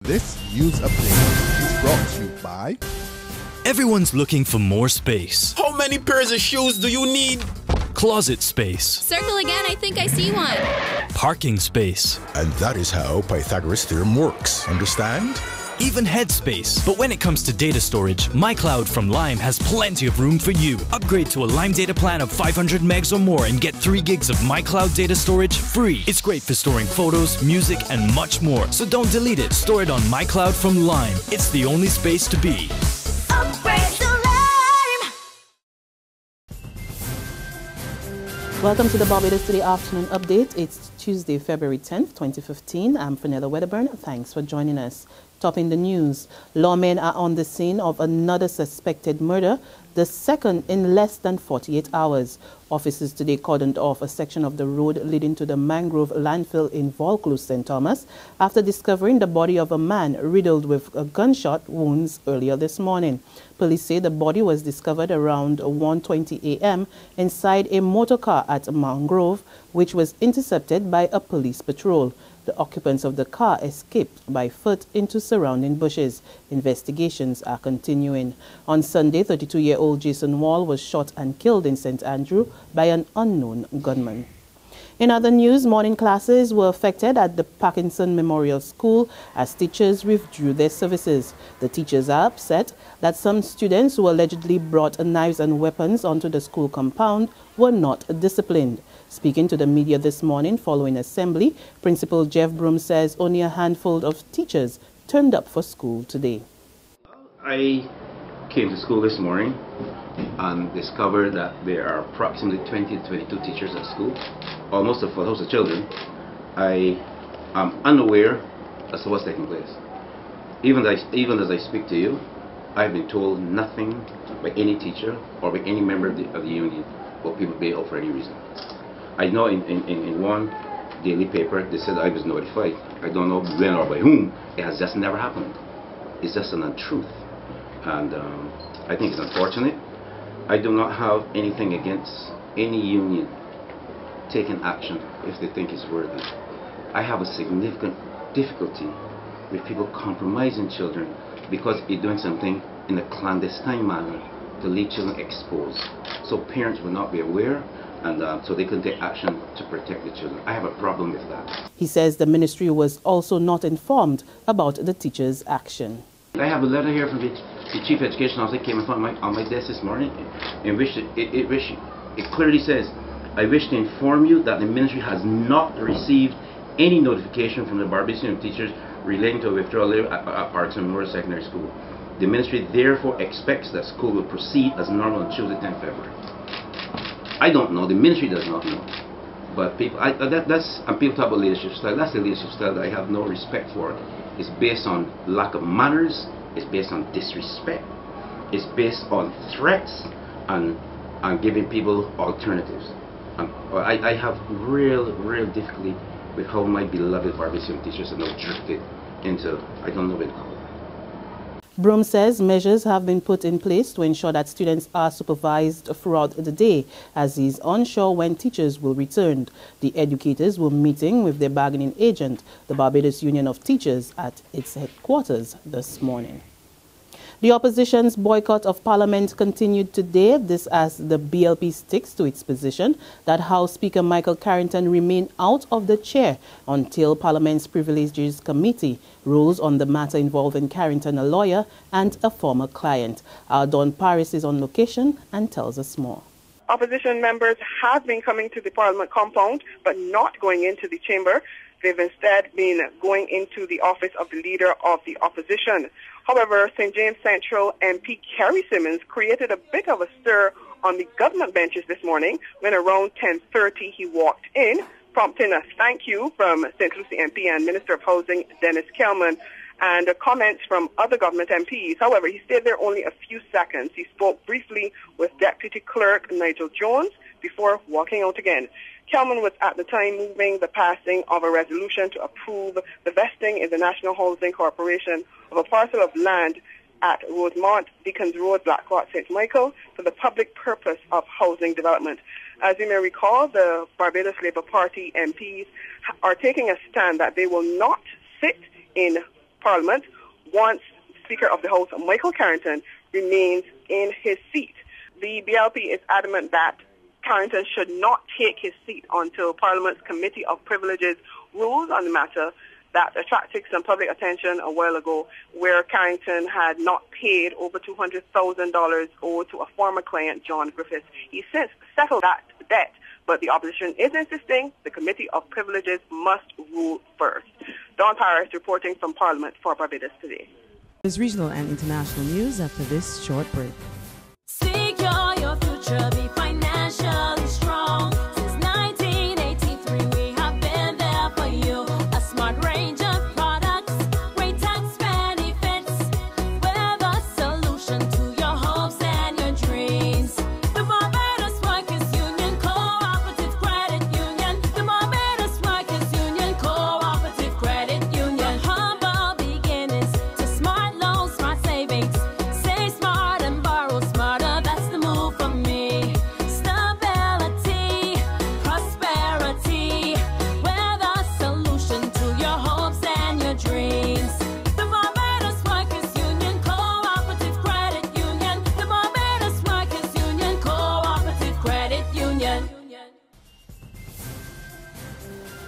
This news update is brought to you by... Everyone's looking for more space. How many pairs of shoes do you need? Closet space. Circle again, I think I see one. Parking space. And that is how Pythagoras' theorem works, understand? Even headspace. But when it comes to data storage, MyCloud from Lime has plenty of room for you. Upgrade to a Lime data plan of 500 megs or more and get 3 gigs of MyCloud data storage free. It's great for storing photos, music, and much more. So don't delete it. Store it on MyCloud from Lime. It's the only space to be. Upgrade to Lime! Welcome to the Barbados Today Afternoon Update. It's Tuesday, February 10th, 2015. I'm Fernella Wedderburn. Thanks for joining us. Topping the news, lawmen are on the scene of another suspected murder, the second in less than 48 hours. Officers today cordoned off a section of the road leading to the Mangrove landfill in Vaucluse, St. Thomas, after discovering the body of a man riddled with gunshot wounds earlier this morning. Police say the body was discovered around 1:20 a.m. inside a motor car at Mangrove, which was intercepted by a police patrol. The occupants of the car escaped by foot into surrounding bushes. Investigations are continuing. On Sunday, 32-year-old Jason Wall was shot and killed in St. Andrew by an unknown gunman. In other news, morning classes were affected at the Parkinson Memorial School as teachers withdrew their services. The teachers are upset that some students who allegedly brought knives and weapons onto the school compound were not disciplined. Speaking to the media this morning following assembly, Principal Jeff Broom says only a handful of teachers turned up for school today. I came to school this morning and discovered that there are approximately 20 to 22 teachers at school, almost a full house of children. I am unaware as to what's taking place. Even as I speak to you, I've been told nothing by any teacher or by any member of the union about people being out for any reason. I know in one daily paper they said I was notified. I don't know when or by whom. It has just never happened. It's just an untruth. And I think it's unfortunate. I do not have anything against any union taking action if they think it's worthy. I have a significant difficulty with people compromising children because they're doing something in a clandestine manner to leave children exposed. So parents will not be aware, and so they can take action to protect the children. I have a problem with that. He says the ministry was also not informed about the teachers' action. I have a letter here from the Chief Education Officer that came in front of on my desk this morning, in which it clearly says, I wish to inform you that the ministry has not received any notification from the Barbados Union of Teachers relating to a withdrawal at Parkinson Memorial Secondary School. The ministry therefore expects that school will proceed as normal on Tuesday, 10th February. I don't know, the ministry does not know. But people, and people talk about leadership style. That's the leadership style that I have no respect for. It's based on lack of manners. It's based on disrespect. It's based on threats and giving people alternatives. I have real difficulty with how my beloved Barbados teachers are now drifted into, I don't know what to call it. Broom says measures have been put in place to ensure that students are supervised throughout the day, as he is unsure when teachers will return. The educators were meeting with their bargaining agent, the Barbados Union of Teachers, at its headquarters this morning. The opposition's boycott of Parliament continued today, this as the BLP sticks to its position that House Speaker Michael Carrington remain out of the chair until Parliament's Privileges Committee rules on the matter involving Carrington, a lawyer, and a former client. Our Dawn Paris is on location and tells us more. Opposition members have been coming to the Parliament compound but not going into the chamber. They've instead been going into the office of the Leader of the Opposition. However, St. James Central MP Kerry Simmons created a bit of a stir on the government benches this morning when around 10:30 he walked in, prompting a thank you from St. Lucie MP and Minister of Housing Dennis Kelman and comments from other government MPs. However, he stayed there only a few seconds. He spoke briefly with Deputy Clerk Nigel Jones before walking out again. Kelman was at the time moving the passing of a resolution to approve the vesting in the National Housing Corporation of a parcel of land at Rosemont, Deacons Road, Blackrock, St. Michael for the public purpose of housing development. As you may recall, the Barbados Labour Party MPs are taking a stand that they will not sit in Parliament once Speaker of the House, Michael Carrington, remains in his seat. The BLP is adamant that Carrington should not take his seat until Parliament's Committee of Privileges rules on the matter that attracted some public attention a while ago, where Carrington had not paid over $200,000 owed to a former client, John Griffiths. He since settled that debt, but the opposition is insisting the Committee of Privileges must rule first. Dawn Paris reporting from Parliament for Barbados Today. There's regional and international news after this short break. Secure your future, be financially strong. Since 1983, we have been there for you. A smart range of products, great tax benefits. We're the solution to your hopes and your dreams. The Barbados Workers Union Cooperative Credit Union. The Barbados Workers Union Cooperative Credit Union. Humble beginnings to smart loans, smart savings. Save smart and borrow smarter. That's the move for me. Stability, prosperity. We're the solution to your hopes and your dreams. The Barbados Workers Union Cooperative Credit Union. The Barbados Workers Union Cooperative Credit Union.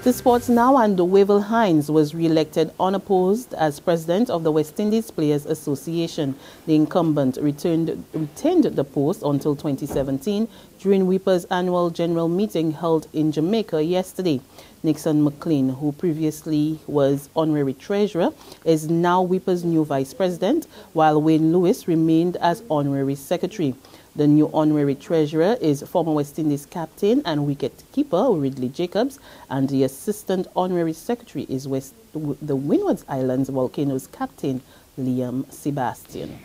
To sports now, and Wavell Hines was re-elected unopposed as president of the West Indies Players Association. The incumbent retained the post until 2017 during WIPA's annual general meeting held in Jamaica yesterday. Nixon McLean, who previously was honorary treasurer, is now WIPA's new vice president, while Wayne Lewis remained as honorary secretary. The new honorary treasurer is former West Indies captain and wicket-keeper Ridley Jacobs, and the assistant honorary secretary is the Windward Islands Volcanoes captain Liam Sebastian.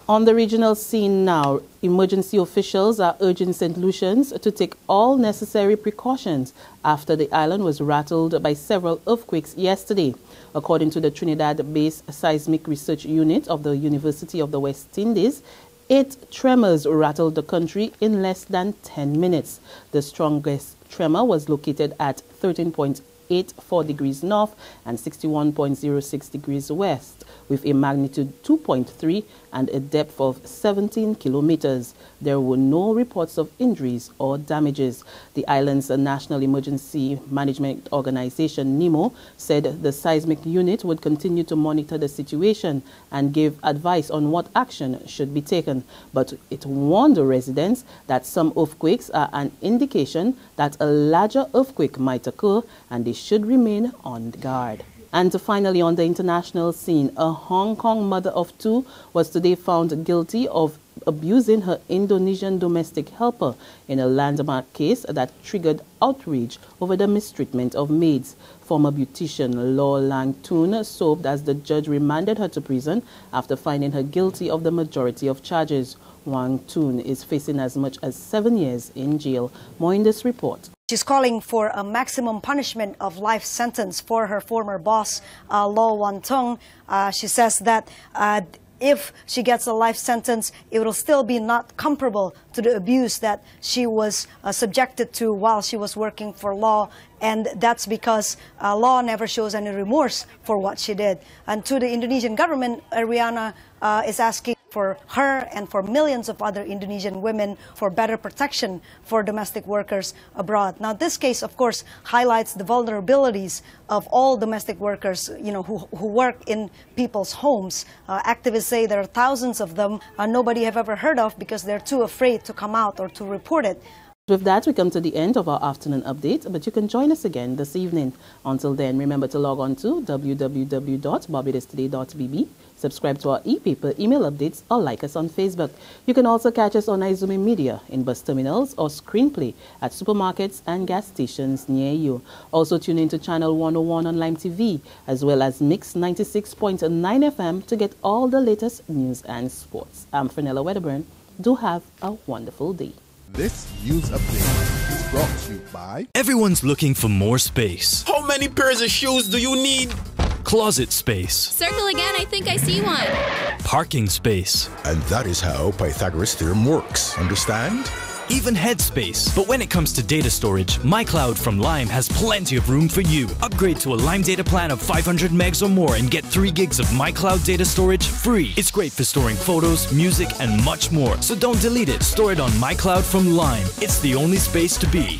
On the regional scene now, emergency officials are urging St. Lucians to take all necessary precautions after the island was rattled by several earthquakes yesterday. According to the Trinidad-based Seismic Research Unit of the University of the West Indies, 8 tremors rattled the country in less than 10 minutes. The strongest tremor was located at 13.84 degrees north and 61.06 degrees west, with a magnitude 2.3 and a depth of 17 kilometers. There were no reports of injuries or damages. The island's National Emergency Management Organization, NEMO, said the seismic unit would continue to monitor the situation and give advice on what action should be taken. But it warned the residents that some earthquakes are an indication that a larger earthquake might occur and they should remain on guard. And finally, on the international scene, a Hong Kong mother of 2 was today found guilty of abusing her Indonesian domestic helper in a landmark case that triggered outrage over the mistreatment of maids. Former beautician Law Lang Toon sobbed as the judge remanded her to prison after finding her guilty of the majority of charges. Wang Toon is facing as much as 7 years in jail. More in this report. She's calling for a maximum punishment of life sentence for her former boss, Law Wan Tung. She says that if she gets a life sentence, it will still be not comparable to the abuse that she was subjected to while she was working for Law. And that's because Law never shows any remorse for what she did. And to the Indonesian government, Ariana is asking for her and for millions of other Indonesian women for better protection for domestic workers abroad. Now, this case, of course, highlights the vulnerabilities of all domestic workers, who work in people's homes. Activists say there are thousands of them nobody have ever heard of because they're too afraid to come out or to report it. With that, we come to the end of our afternoon update, but you can join us again this evening. Until then, remember to log on to www.barbadostoday.bb, subscribe to our e-paper email updates, or like us on Facebook. You can also catch us on iZoom Media in bus terminals or screenplay at supermarkets and gas stations near you. Also tune in to Channel 101 on Lime TV, as well as Mix 96.9 FM to get all the latest news and sports. I'm Fenella Wedderburn. Do have a wonderful day. This news update is brought to you by... Everyone's looking for more space. How many pairs of shoes do you need? Closet space. Circle again, I think I see one. Parking space. And that is how Pythagoras' theorem works. Understand? even headspace. But when it comes to data storage, MyCloud from Lime has plenty of room for you. Upgrade to a Lime data plan of 500 megs or more and get 3 gigs of MyCloud data storage free. It's great for storing photos, music, and much more. So don't delete it. Store it on MyCloud from Lime. It's the only space to be.